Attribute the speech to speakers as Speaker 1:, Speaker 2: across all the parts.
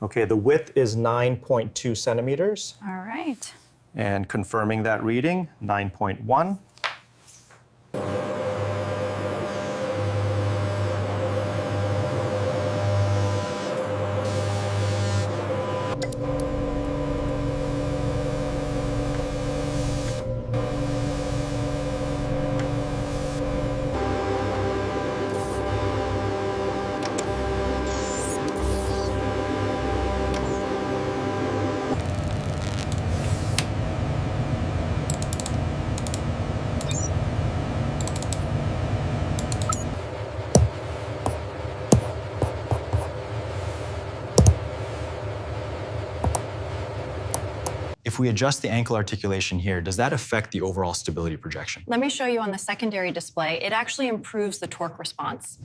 Speaker 1: Okay, the width is 9.2 centimeters.
Speaker 2: All right.
Speaker 1: And confirming that reading, 9.1.
Speaker 3: If we adjust the ankle articulation here, does that affect the overall stability projection?
Speaker 2: Let me show you on the secondary display. It actually improves the torque response.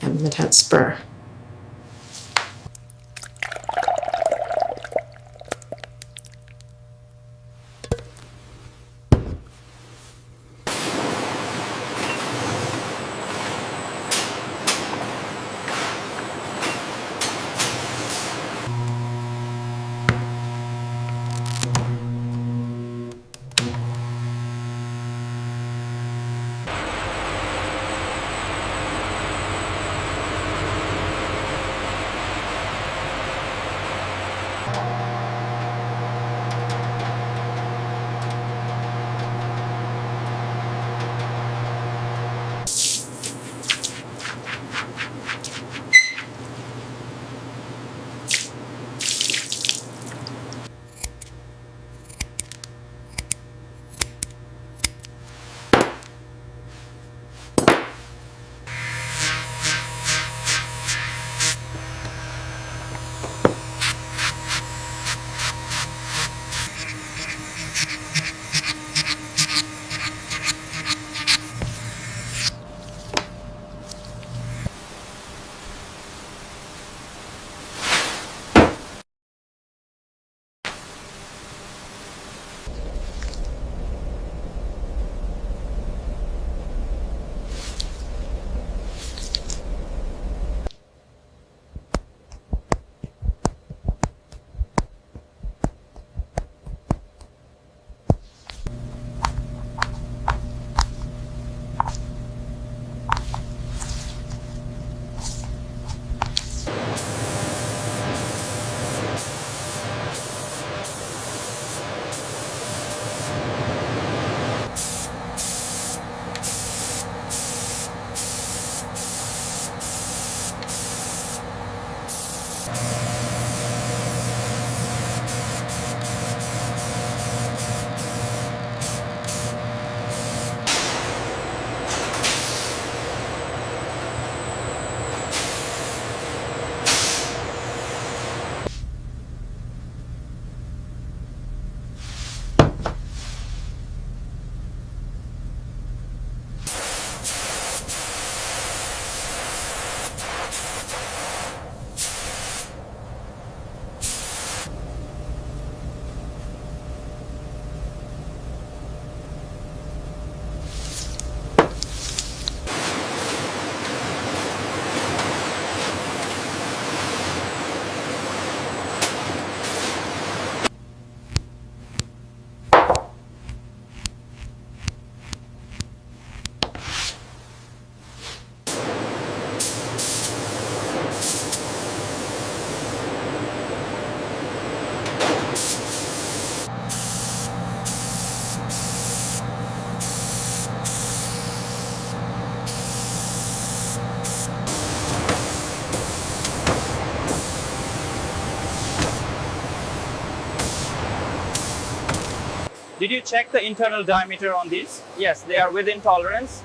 Speaker 4: And the tent spur.
Speaker 5: Did you check the internal diameter on these? Yes, they are within tolerance.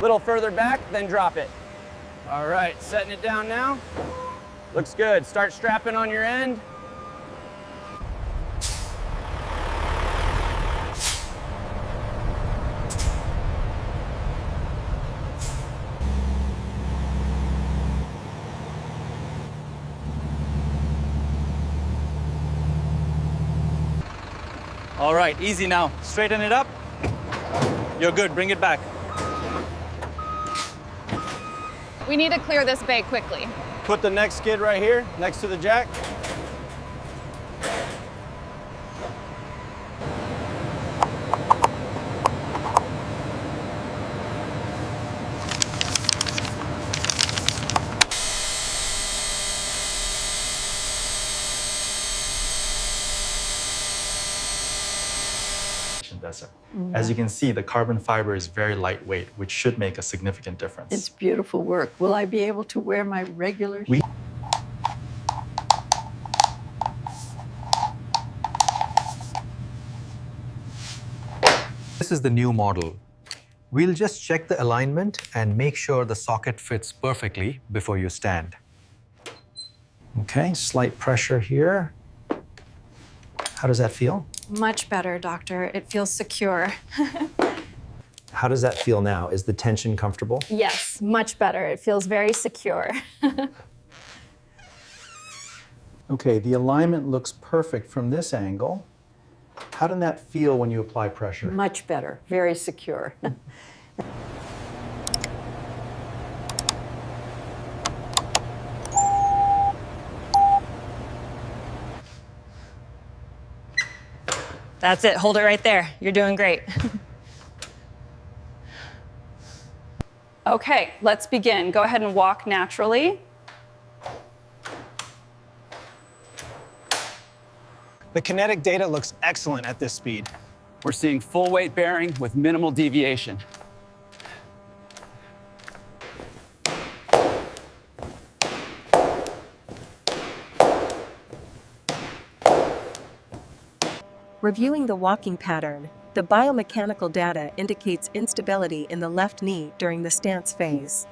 Speaker 5: Little further back, then drop it. All right, setting it down now. Looks good. Start strapping on your end. All right, easy now. Straighten it up. You're good, bring it back.
Speaker 6: We need to clear this bay quickly.
Speaker 5: Put the next skid right here, next to the jack.
Speaker 3: As you can see, the carbon fiber is very lightweight, which should make a significant difference.
Speaker 7: It's beautiful work. Will I be able to wear my regular
Speaker 3: We-
Speaker 8: This is the new model. We'll just check the alignment and make sure the socket fits perfectly before you stand.
Speaker 1: Okay, slight pressure here. How does that feel?
Speaker 2: Much better, doctor. It feels secure.
Speaker 1: How does that feel now? Is the tension comfortable?
Speaker 2: Yes, much better. It feels very secure.
Speaker 1: Okay, the alignment looks perfect from this angle. How did that feel when you apply pressure?
Speaker 7: much better, very secure.
Speaker 2: That's it. Hold it right there. You're doing great.
Speaker 6: Okay, let's begin. Go ahead and walk naturally.
Speaker 5: The kinetic data looks excellent at this speed. We're seeing full weight bearing with minimal deviation.
Speaker 9: Reviewing the walking pattern, the biomechanical data indicates instability in the left knee during the stance phase.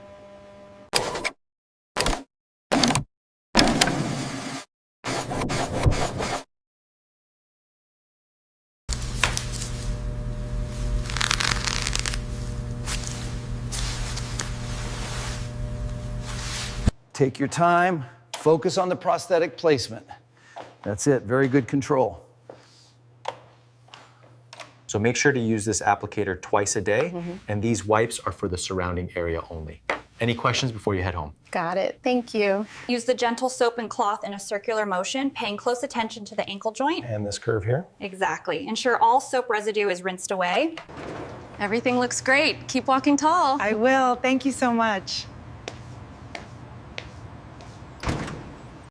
Speaker 5: Take your time, focus on the prosthetic placement. That's it, very good control.
Speaker 3: So make sure to use this applicator twice a day, and these wipes are for the surrounding area only. Any questions before you head home?
Speaker 6: Got it. Thank you.
Speaker 2: Use the gentle soap and cloth in a circular motion, paying close attention to the ankle joint.
Speaker 1: And this curve here?
Speaker 2: Exactly. Ensure all soap residue is rinsed away. Everything looks great. Keep walking tall.
Speaker 10: I will. Thank you so much.